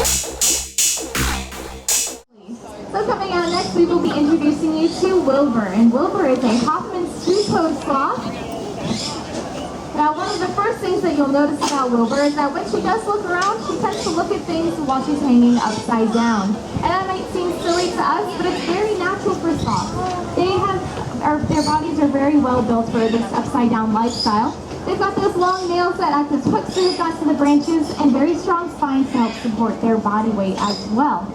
So coming out next, we will be introducing you to Wilbur. And Wilbur is a Hoffman's two-toed sloth. Now, one of the first things that you'll notice about Wilbur is that when she does look around, she tends to look at things while she's hanging upside down. And that might seem silly to us, but it's very natural for sloths. Their bodies are very well built for this upside-down lifestyle. They've got those long nails that act as hooks through to the branches and very strong spines to help support their body weight as well.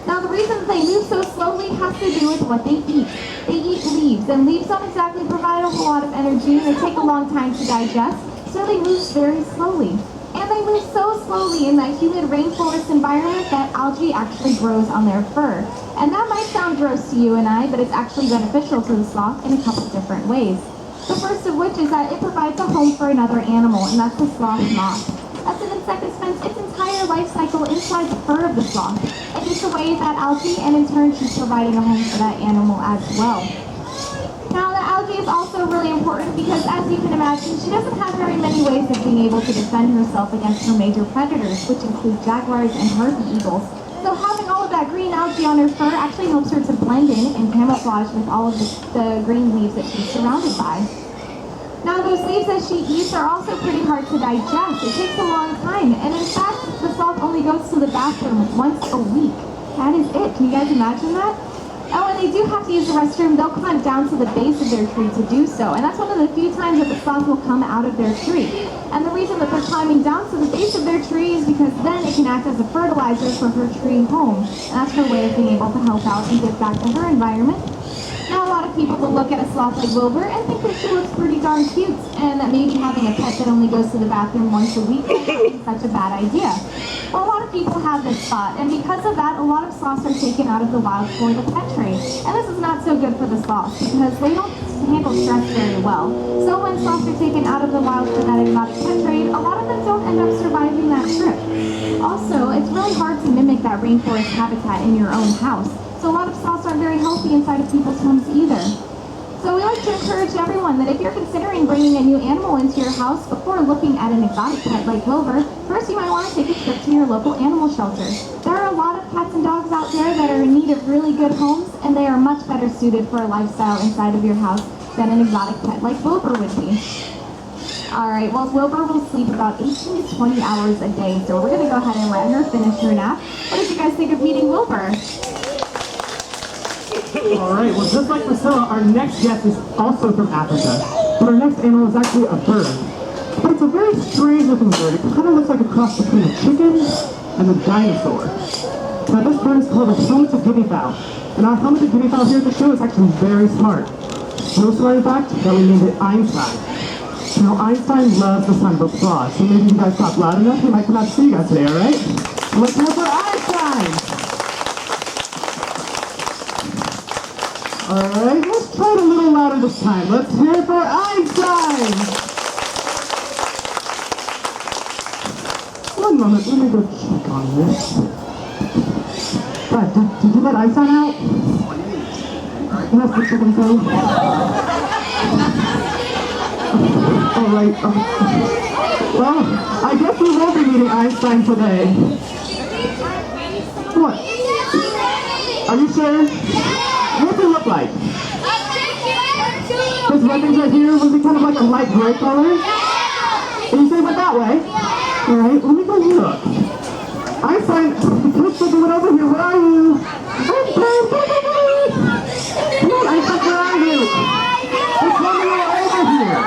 Now, the reason that they move so slowly has to do with what they eat. They eat leaves, and leaves don't exactly provide a whole lot of energy, and they take a long time to digest, so they move very slowly. And they move so slowly in that humid rainforest environment that algae actually grows on their fur. And that might sound gross to you and I, but it's actually beneficial to the sloth in a couple different ways. The first of which is that it provides a home for another animal, and that's the sloth moth. As an insect that spends its entire life cycle inside the fur of the sloth. It eats away that algae, and in turn she's providing a home for that animal as well. Now, the algae is also really important because, as you can imagine, she doesn't have very many ways of being able to defend herself against her major predators, which include jaguars and harpy eagles. So having all of that green algae on her fur actually helps her to blend in and camouflage with all of the green leaves that she's surrounded by. Now, those leaves that she eats are also pretty hard to digest. It takes a long time, and in fact, the sloth only goes to the bathroom once a week. That is it. Can you guys imagine that? And when they do have to use the restroom, they'll climb down to the base of their tree to do so. And that's one of the few times that the sloth will come out of their tree. And the reason that they're climbing down to the base of their tree is because then it can act as a fertilizer for her tree home. And that's her way of being able to help out and give back to her environment. Now, a lot of people will look at a sloth like Wilbur and think that she looks pretty darn cute, and that maybe having a pet that only goes to the bathroom once a week is such a bad idea. Well, a lot of people have this thought, and because of that, a lot of sloths are taken out of the wild for the pet trade. And this is not so good for the sloths because they don't handle stress very well. So when sloths are taken out of the wild for that exotic pet trade, a lot of them don't end up surviving that trip. Also, it's really hard to mimic that rainforest habitat in your own house. So a lot of sloths aren't very healthy inside of people's homes either. So we like to encourage everyone that if you're considering bringing a new animal into your house before looking at an exotic pet like Wilbur, first you might want to take a trip to your local animal shelter. There are a lot of cats and dogs out there that are in need of really good homes, and they are much better suited for a lifestyle inside of your house than an exotic pet like Wilbur would be. Alright, well, Wilbur will sleep about 18 to 20 hours a day, so we're going to go ahead and let her finish her nap. What did you guys think of meeting Wilbur? Alright, well, just like Priscilla, our next guest is also from Africa. But our next animal is actually a bird. But it's a very strange looking bird. It kind of looks like a cross between a chicken and a dinosaur. Now, this bird is called a helmeted guinea fowl. And our helmeted guinea fowl here at the show is actually very smart. So smart, in fact, that we named it Einstein. Now, Einstein loves the sound of applause, so maybe you guys talk loud enough, he might come out to see you guys today, alright? Let's hear it for Einstein! Alright, let's try it a little louder this time. Let's hear it for Einstein! One moment, let me go check on this. Brad, did you let Einstein out? That's the chicken thing. Alright, well, I guess we won't be meeting Einstein today. What? Are you sure? What does it look like? This red thing right here, was it kind of like a light gray color? And you say it went that way? Alright, let me go look. Einstein, the kids are going over here, where are you? Einstein, come on, Einstein, where are you? It's one of you over here.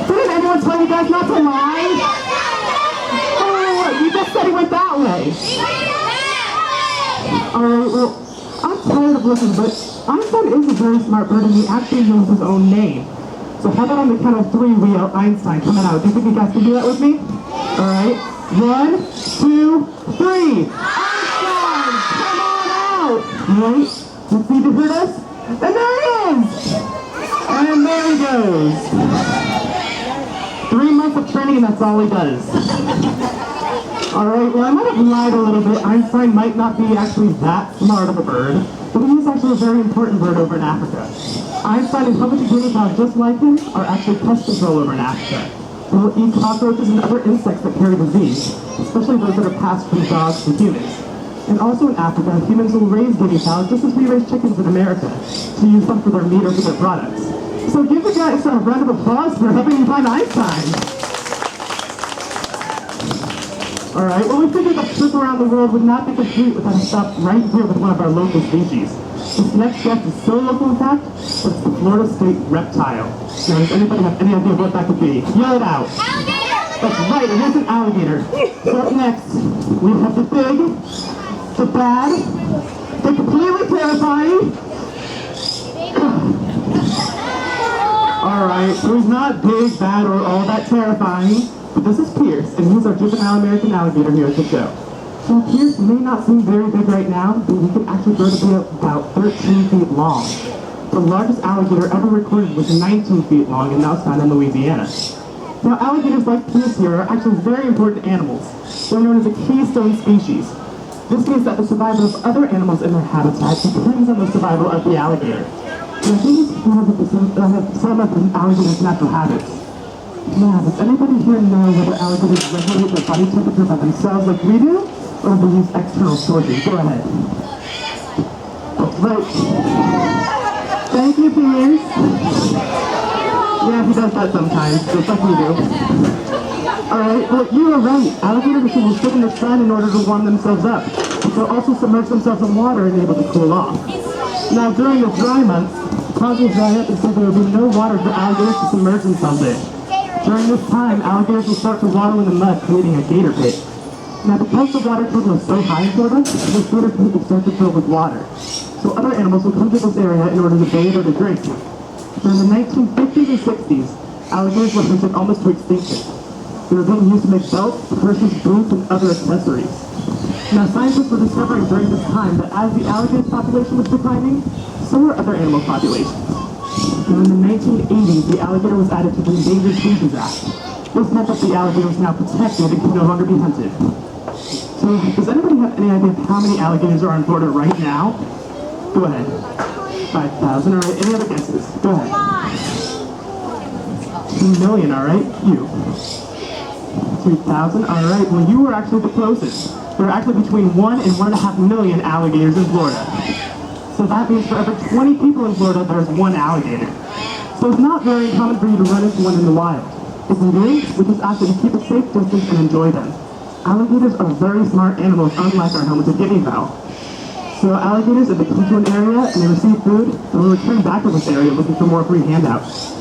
Didn't anyone tell you guys not to lie? Oh, you just said he went that way. Alright, well, I'm tired of looking, but Einstein is a very smart bird and he actually knows his own name. So how about on the count of three, we yell Einstein coming out. Do you think you guys can do that with me? Alright, 1, 2, 3. Einstein, come on out! Right, let's see if you heard us. And there he is! And there he goes. 3 months of training and that's all he does. Alright, well I might have lied a little bit. Einstein might not be actually that smart of a bird, but he is actually a very important bird over in Africa. Einstein and helmeted guinea fowl, just like him, are actually pest control over in Africa. They will eat cockroaches and other insects that carry disease, especially those that are passed from dogs to humans. And also in Africa, humans will raise guinea fowls just as we raise chickens in America to use them for their meat or for their products. So give the guys a round of applause for helping me find Einstein. Alright, well we figured the trip around the world would not be complete without a stop right here with one of our local species. This next guest is so local in fact, but it's the Florida State reptile. Now does anybody have any idea what that could be? Yell it out! Alligator! That's right, it is an alligator. So up next, we have the big, the bad, the completely terrifying. Alright, so he's not big, bad, or all that terrifying. But this is Pierce, and he's our juvenile American alligator here at the show. So Pierce may not seem very big right now, but he can actually grow to be about 13 feet long. The largest alligator ever recorded was 19 feet long, and now it's found in Louisiana. Now alligators like Pierce here are actually very important animals. They're known as a keystone species. This means that the survival of other animals in their habitat depends on the survival of the alligator. And I think it's one of some of the alligator's natural habits. Now, does anybody here know whether alligators regulate their body temperature by themselves like we do, or do they use external sources? Go ahead. Right. Thank you, Pierce. Yeah, he does that sometimes, just like we do. Alright, well, you were right. Alligators will sit in the sun in order to warm themselves up, but they'll also submerge themselves in water and able to cool off. Now, during the dry months, ponds will dry up and so there will be no water for alligators to submerge themselves in. During this time, alligators will start to waddle in the mud, creating a gator pit. Now, because the water table is so high in Florida, this gator pit will start to fill with water. So other animals will come to this area in order to bathe or to drink. During the 1950s and 60s, alligators were hunted almost to extinction. They were being used to make belts, purses, boots, and other accessories. Now, scientists were discovering during this time that as the alligator population was declining, so were other animal populations. Now, in the 1980s, the alligator was added to the Endangered Species Act. This meant that the alligator was now protected and could no longer be hunted. So, does anybody have any idea of how many alligators are in Florida right now? Go ahead. 5,000, all right. Any other guesses? Go ahead. 2 million, all right. You. 3,000, all right. Well, you were actually the closest. There are actually between 1 and 1.5 million alligators in Florida. So that means for every 20 people in Florida, there's 1 alligator. So it's not very common for you to run into one in the wild. If you do, we just ask that you keep a safe distance and enjoy them. Alligators are very smart animals, unlike our helmeted guinea fowl. So alligators, if they come to an area and they receive food, they will return back to this area looking for more free handouts.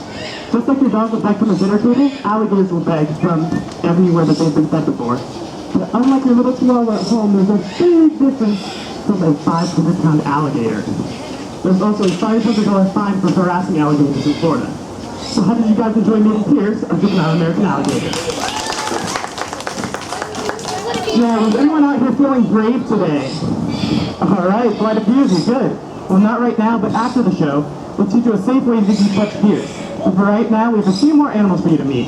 Just like your dog would beg from a dinner table, alligators will beg from everywhere that they've been fed before. But unlike your little chihuahua at home, there's a big difference from a 500-pound alligator. There's also a $500 fine for harassing alligators in Florida. So how did you guys enjoy meeting Pierce, our juvenile American alligator? Now, was anyone out here feeling brave today? Alright, quite a few of you, good. Well, not right now, but after the show, we'll teach you a safe way to touch Pierce. But for right now, we have a few more animals for you to meet.